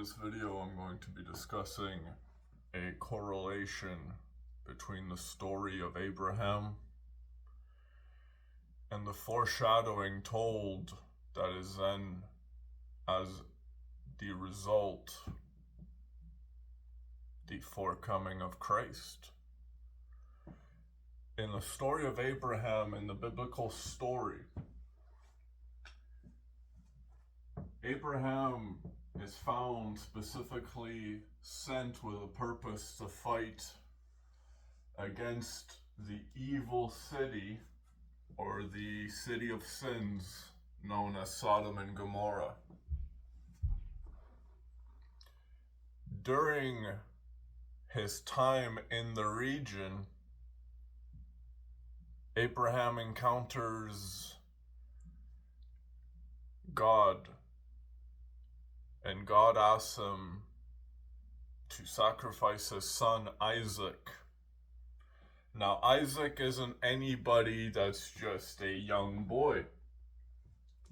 this video, I'm going to be discussing a correlation between the story of Abraham and the foreshadowing told that is then as the result the forecoming of Christ. In the story of Abraham, in the biblical story, Abraham is found specifically sent with a purpose to fight against the evil city, or the city of sins, known as Sodom and Gomorrah. During his time in the region, Abraham encounters God, and God asks him to sacrifice his son Isaac. Now, Isaac isn't anybody that's just a young boy.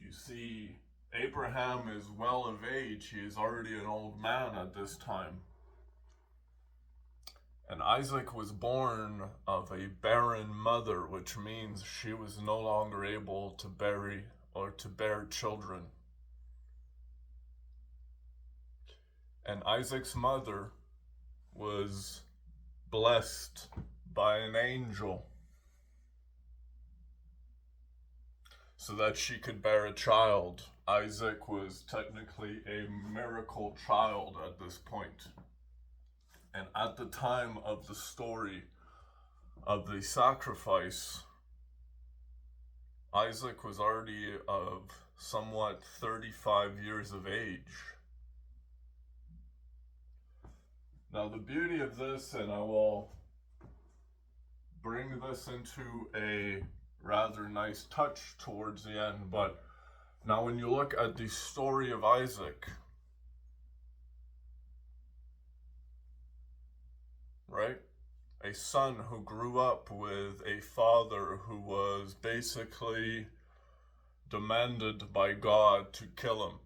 You see, Abraham is well of age. He is already an old man at this time. And Isaac was born of a barren mother, which means she was no longer able to bear children. And Isaac's mother was blessed by an angel so that she could bear a child. Isaac was technically a miracle child at this point. And at the time of the story of the sacrifice, Isaac was already of somewhat 35 years of age. Now, the beauty of this, and I will bring this into a rather nice touch towards the end, but now when you look at the story of Isaac, right? A son who grew up with a father who was basically demanded by God to kill him.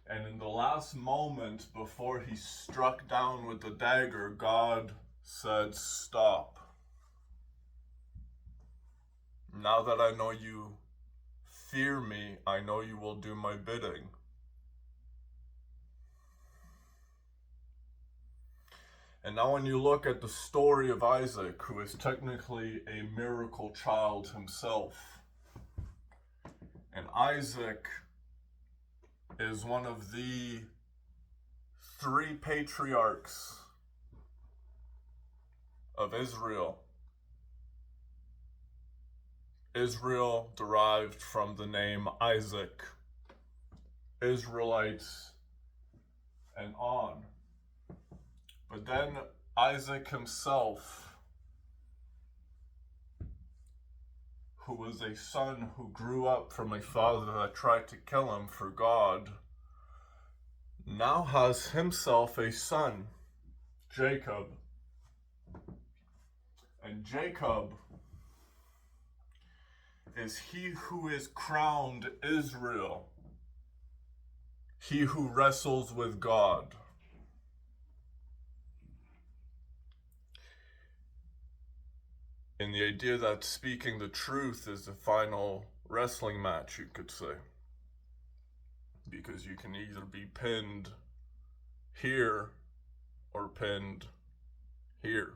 And in the last moment before he struck down with the dagger, God said, "Stop. Now that I know you fear me, I know you will do my bidding." And now when you look at the story of Isaac, who is technically a miracle child himself, and Isaac is one of the three patriarchs of Israel. Israel derived from the name Isaac, Israelites, and on. But then Isaac himself, who was a son who grew up from a father that tried to kill him for God, now has himself a son, Jacob. And Jacob is he who is crowned Israel, he who wrestles with God. In the idea that speaking the truth is the final wrestling match, you could say. Because you can either be pinned here or pinned here.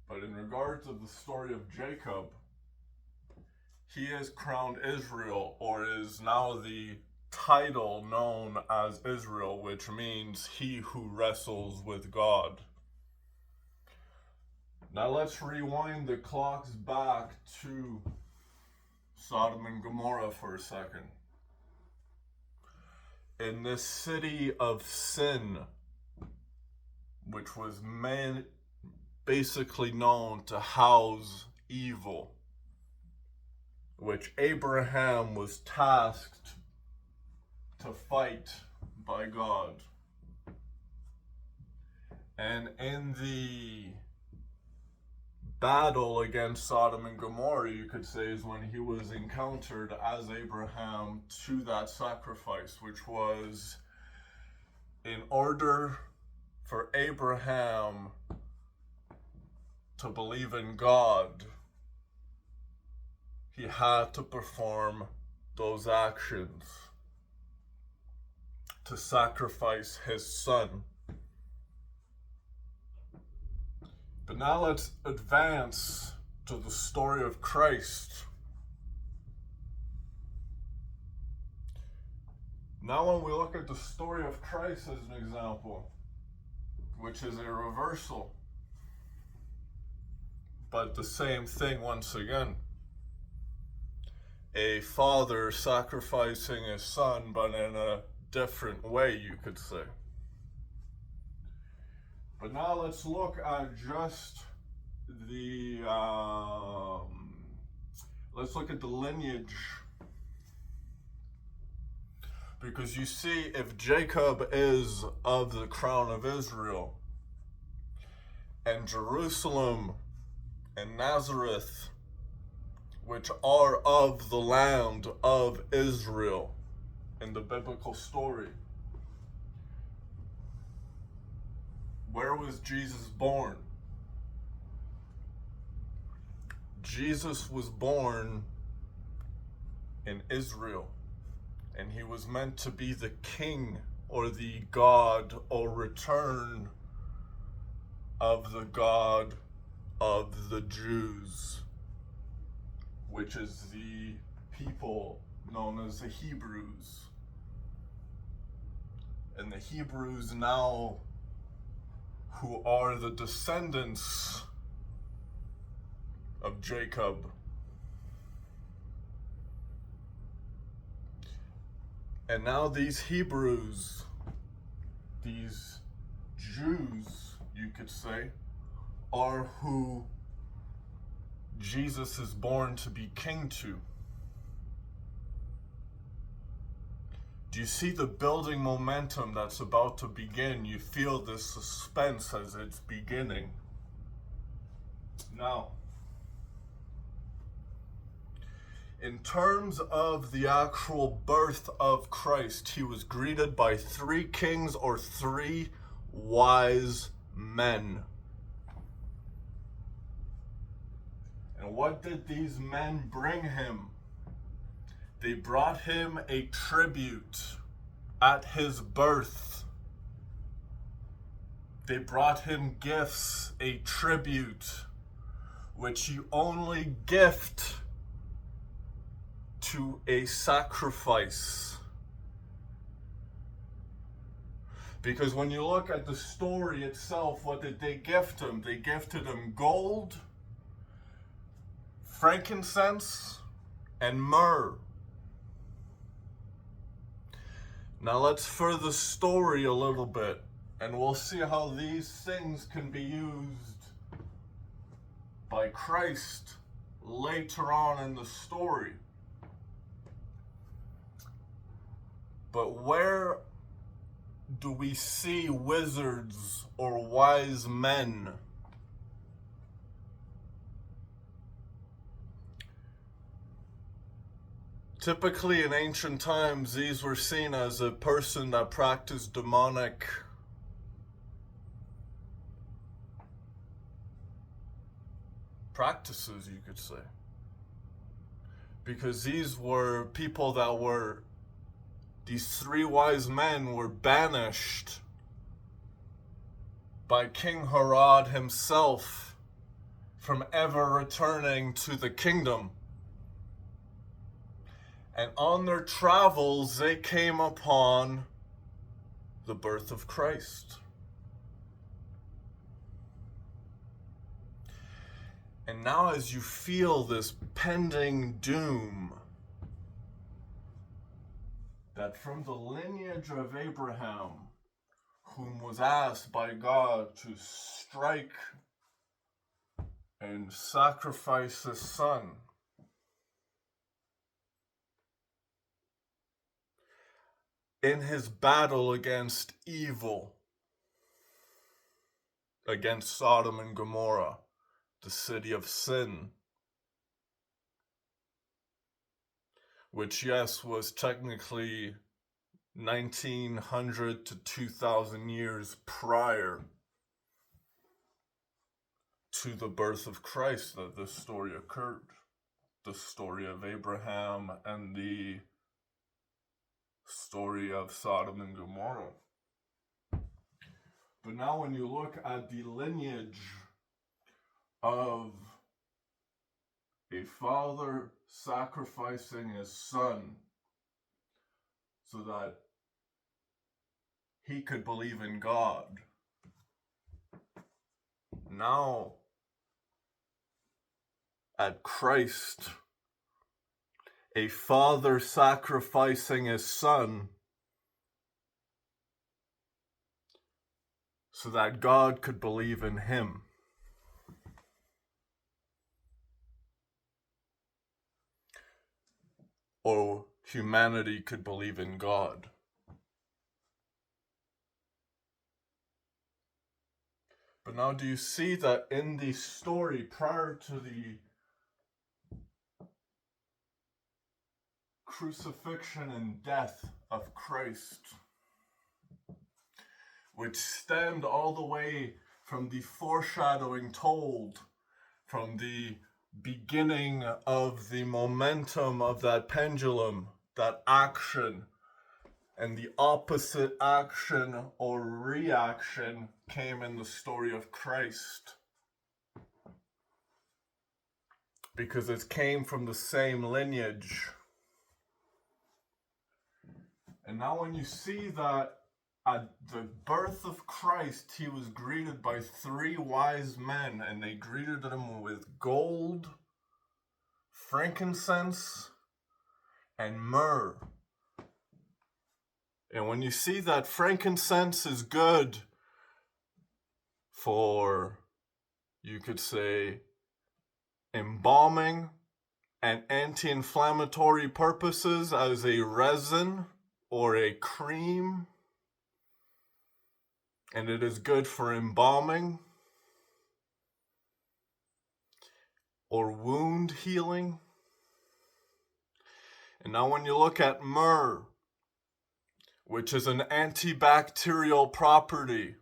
But in regards of the story of Jacob, he is crowned Israel, or is now the title known as Israel, which means he who wrestles with God. Now let's rewind the clocks back to Sodom and Gomorrah for a second. In this city of sin, which was basically known to house evil, which Abraham was tasked to fight by God. And in the battle against Sodom and Gomorrah, you could say, is when he was encountered as Abraham to that sacrifice, which was in order for Abraham to believe in God, he had to perform those actions to sacrifice his son. But now let's advance to the story of Christ. Now when we look at the story of Christ as an example, which is a reversal, but the same thing once again. A father sacrificing his son, but in a different way, you could say. But now let's look at just the, let's look at the lineage. Because you see, if Jacob is of the crown of Israel, and Jerusalem and Nazareth, which are of the land of Israel in the biblical story, where was Jesus born? Jesus was born in Israel, and he was meant to be the king or the God or return of the God of the Jews, which is the people known as the Hebrews. And the Hebrews now, who are the descendants of Jacob, and now these Hebrews, these Jews, you could say, are who Jesus is born to be king to. Do you see the building momentum that's about to begin? You feel this suspense as it's beginning. Now, in terms of the actual birth of Christ, he was greeted by 3 kings or 3 wise men. And what did these men bring him? They brought him a tribute at his birth. They brought him gifts, a tribute, which you only gift to a sacrifice. Because when you look at the story itself, what did they gift him? They gifted him gold, frankincense, and myrrh. Now let's further the story a little bit, and we'll see how these things can be used by Christ later on in the story. But where do we see wizards or wise men? Typically in ancient times, these were seen as a person that practiced demonic practices, you could say. Because these were people that were, these 3 wise men were banished by King Herod himself from ever returning to the kingdom. And on their travels, they came upon the birth of Christ. And now as you feel this pending doom, that from the lineage of Abraham, whom was asked by God to strike and sacrifice his son, in his battle against evil, against Sodom and Gomorrah, the city of sin, which, yes, was technically 1900 to 2000 years prior to the birth of Christ that this story occurred. The story of Abraham and the story of Sodom and Gomorrah. But now when you look at the lineage of a father sacrificing his son so that he could believe in God, now at Christ, a father sacrificing his son so that God could believe in him. Or humanity could believe in God. But now do you see that in the story prior to the crucifixion and death of Christ, which stemmed all the way from the foreshadowing told from the beginning of the momentum of that pendulum, that action, and the opposite action or reaction came in the story of Christ. Because it came from the same lineage. And now when you see that at the birth of Christ, he was greeted by 3 wise men, and they greeted him with gold, frankincense, and myrrh. And when you see that frankincense is good for, you could say, embalming and anti-inflammatory purposes as a resin or a cream, and it is good for embalming or wound healing. And now when you look at myrrh, which is an antibacterial property,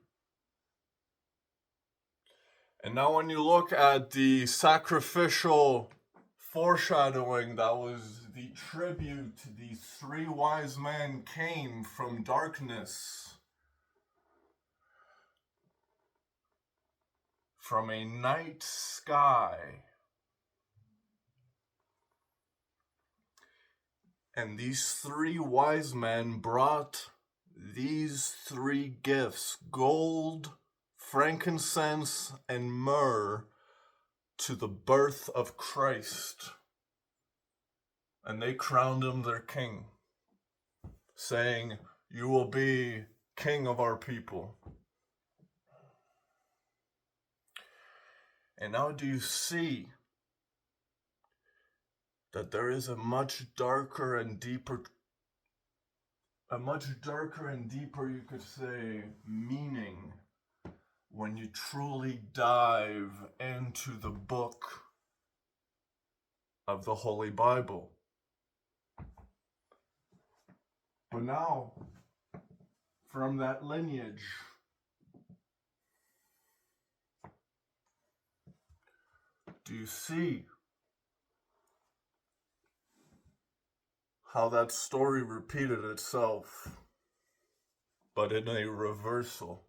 and now when you look at the sacrificial foreshadowing that was the tribute these 3 wise men came from darkness, from a night sky, and these 3 wise men brought these 3 gifts, gold, frankincense, and myrrh, to the birth of Christ. And they crowned him their king, saying, "You will be king of our people." And now do you see that there is a much darker and deeper, you could say, meaning when you truly dive into the book of the Holy Bible. But now, from that lineage, do you see how that story repeated itself, but in a reversal?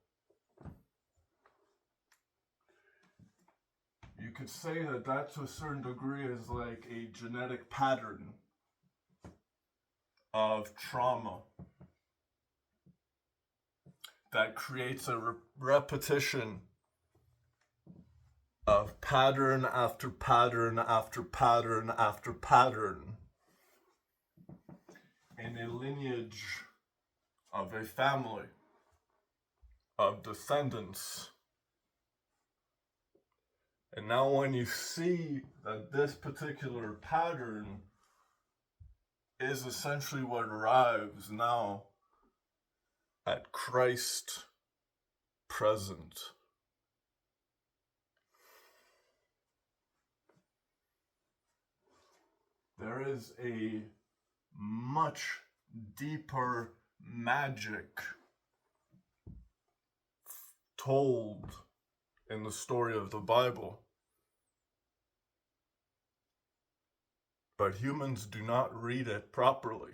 You could say that to a certain degree is like a genetic pattern of trauma that creates a repetition of pattern after pattern after pattern after pattern in a lineage of a family of descendants. And now when you see that this particular pattern is essentially what arrives now at Christ present. has a much deeper magic told in the story of the Bible. But humans do not read it properly.